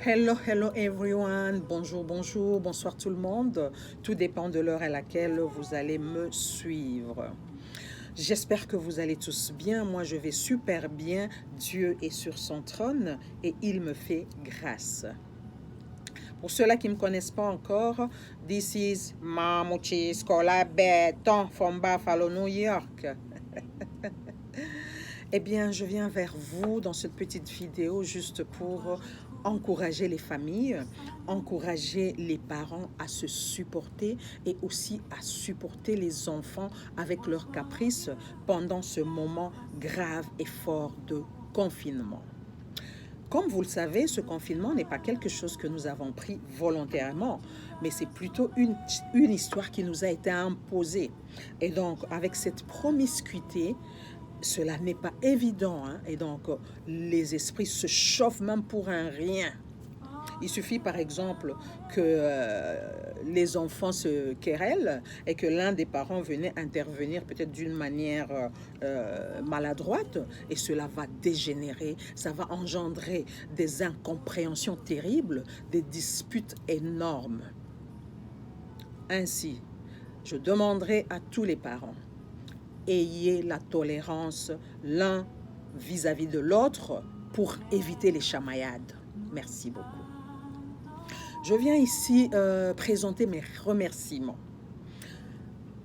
Hello, hello everyone. Bonjour, bonjour, bonsoir tout le monde. Tout dépend de l'heure à laquelle vous allez me suivre. J'espère que vous allez tous bien. Moi, je vais super bien. Dieu est sur son trône et il me fait grâce. Pour ceux-là qui ne me connaissent pas encore, this is Mamuchi Scola Beton from Buffalo, New York. Eh bien, je viens vers vous dans cette petite vidéo juste pour encourager les familles, encourager les parents à se supporter et aussi à supporter les enfants avec leurs caprices pendant ce moment grave et fort de confinement. Comme vous le savez, ce confinement n'est pas quelque chose que nous avons pris volontairement, mais c'est plutôt une histoire qui nous a été imposée. Et donc, avec cette promiscuité, cela n'est pas évident, hein? Et donc les esprits se chauffent même pour un rien. Il suffit par exemple que les enfants se querellent et que l'un des parents venait intervenir peut-être d'une manière maladroite et cela va dégénérer, ça va engendrer des incompréhensions terribles, des disputes énormes. Ainsi, je demanderai à tous les parents, ayez la tolérance l'un vis-à-vis de l'autre pour éviter les chamaillades. Merci beaucoup. Je viens ici présenter mes remerciements.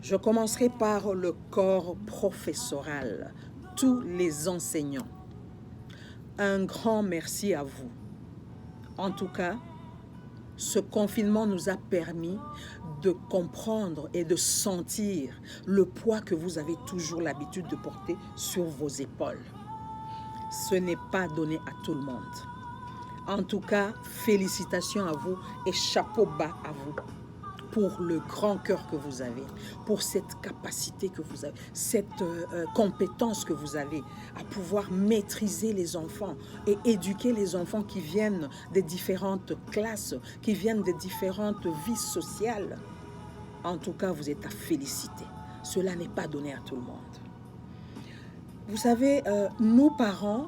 Je commencerai par le corps professoral, tous les enseignants. Un grand merci à vous. En tout cas, ce confinement nous a permis de comprendre et de sentir le poids que vous avez toujours l'habitude de porter sur vos épaules. Ce n'est pas donné à tout le monde. En tout cas, félicitations à vous et chapeau bas à vous pour le grand cœur que vous avez, pour cette capacité que vous avez, cette compétence que vous avez à pouvoir maîtriser les enfants et éduquer les enfants qui viennent des différentes classes, qui viennent des différentes vies sociales. En tout cas, vous êtes à féliciter. Cela n'est pas donné à tout le monde. Vous savez, nous parents,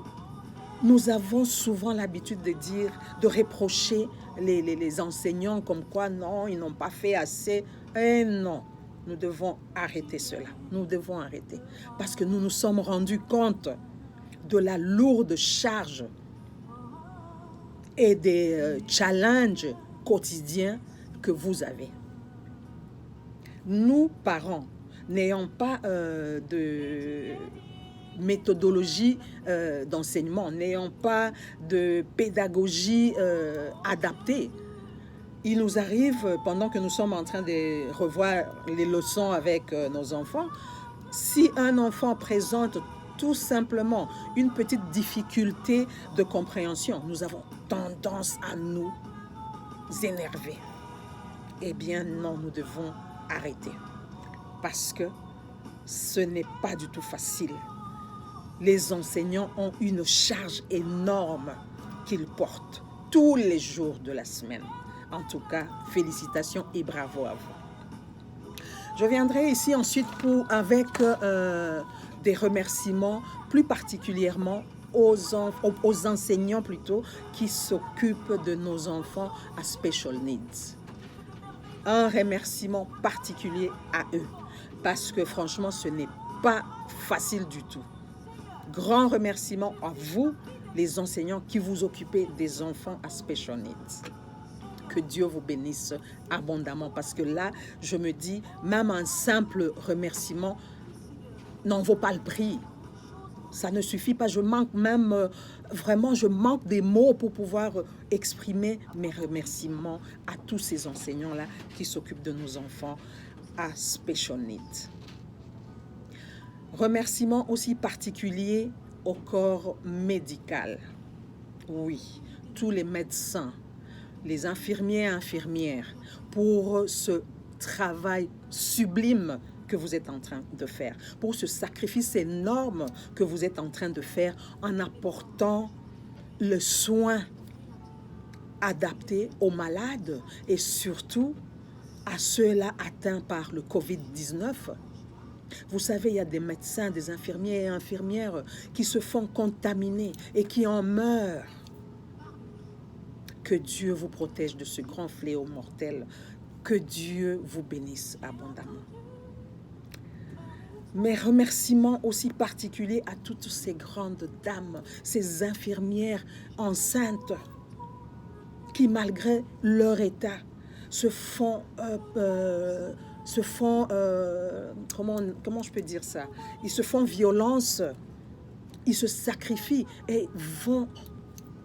nous avons souvent l'habitude de dire, de reprocher les enseignants comme quoi non, ils n'ont pas fait assez. Eh non, nous devons arrêter cela. Nous devons arrêter. Parce que nous nous sommes rendus compte de la lourde charge et des challenges quotidiens que vous avez. Nous, parents, n'ayant pas de méthodologie d'enseignement, n'ayant pas de pédagogie adaptée, il nous arrive, pendant que nous sommes en train de revoir les leçons avec nos enfants, si un enfant présente tout simplement une petite difficulté de compréhension, nous avons tendance à nous énerver. Eh bien non, nous devons arrêter. Parce que ce n'est pas du tout facile. Les enseignants ont une charge énorme qu'ils portent tous les jours de la semaine. En tout cas, félicitations et bravo à vous. Je viendrai ici ensuite avec des remerciements plus particulièrement aux enseignants plutôt qui s'occupent de nos enfants à special needs. Un remerciement particulier à eux parce que franchement ce n'est pas facile du tout. Grand remerciement à vous, les enseignants qui vous occupez des enfants à special needs. Que Dieu vous bénisse abondamment parce que là, je me dis, même un simple remerciement n'en vaut pas le prix. Ça ne suffit pas, je manque même, vraiment, je manque des mots pour pouvoir exprimer mes remerciements à tous ces enseignants-là qui s'occupent de nos enfants à special needs. Remerciements aussi particuliers au corps médical. Oui, tous les médecins, les infirmiers et infirmières, pour ce travail sublime que vous êtes en train de faire, pour ce sacrifice énorme que vous êtes en train de faire en apportant le soin adapté aux malades et surtout à ceux-là atteints par le COVID-19. Vous savez, il y a des médecins, des infirmiers et infirmières qui se font contaminer et qui en meurent. Que Dieu vous protège de ce grand fléau mortel. Que Dieu vous bénisse abondamment. Mes remerciements aussi particuliers à toutes ces grandes dames, ces infirmières enceintes qui, malgré leur état, comment je peux dire ça? Ils se font violence, ils se sacrifient et vont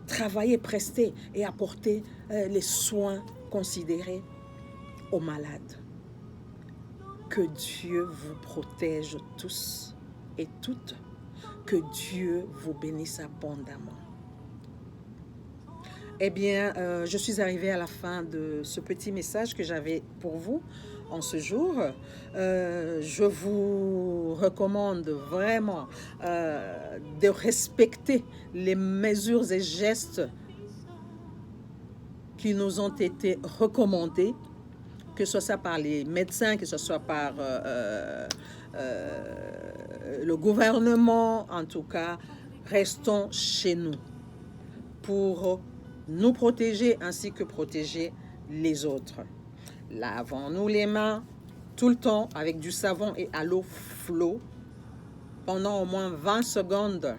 travailler, prester et apporter les soins considérés aux malades. Que Dieu vous protège tous et toutes. Que Dieu vous bénisse abondamment. Eh bien, je suis arrivée à la fin de ce petit message que j'avais pour vous en ce jour. Je vous recommande vraiment de respecter les mesures et gestes qui nous ont été recommandés, que ce soit par les médecins, que ce soit par le gouvernement. En tout cas, restons chez nous pour nous protéger ainsi que protéger les autres. Lavons-nous les mains tout le temps avec du savon et à l'eau flot pendant au moins 20 secondes.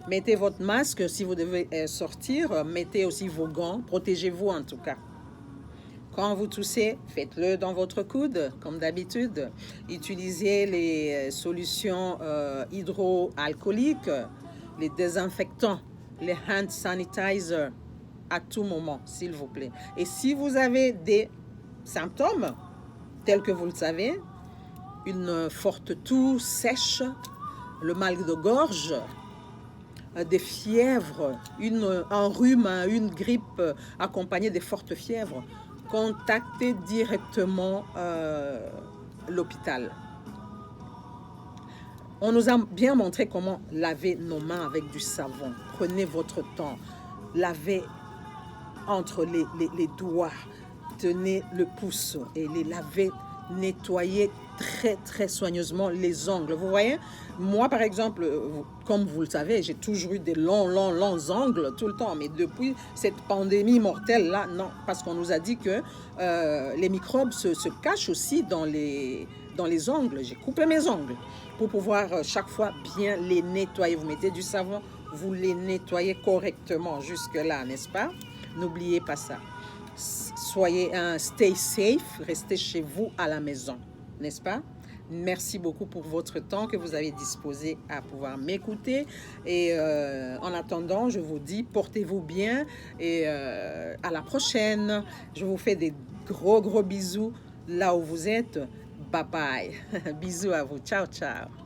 Mettez votre masque si vous devez sortir. Mettez aussi vos gants. Protégez-vous en tout cas. Quand vous toussez, faites-le dans votre coude, comme d'habitude. Utilisez les solutions hydroalcooliques, les désinfectants, les hand sanitizers à tout moment, s'il vous plaît. Et si vous avez des symptômes, tels que vous le savez, une forte toux sèche, le mal de gorge, des fièvres, un rhume, une grippe accompagnée de fortes fièvres, contactez directement l'hôpital. On nous a bien montré comment laver nos mains avec du savon. Prenez votre temps, lavez entre les doigts, tenez le pouce et les lavez, nettoyez très très soigneusement les ongles. Vous voyez, moi par exemple, comme vous le savez, j'ai toujours eu des longs ongles tout le temps, mais depuis cette pandémie mortelle là, non, parce qu'on nous a dit que les microbes se cachent aussi dans les ongles. J'ai coupé mes ongles pour pouvoir chaque fois bien les nettoyer. Vous mettez du savon, vous les nettoyez correctement jusque là, n'est-ce pas? N'oubliez pas ça. Soyez stay safe, restez chez vous à la maison, n'est-ce pas? Merci beaucoup pour votre temps que vous avez disposé à pouvoir m'écouter. Et en attendant, je vous dis, portez-vous bien et à la prochaine. Je vous fais des gros bisous là où vous êtes. Bye bye. Bisous à vous. Ciao, ciao.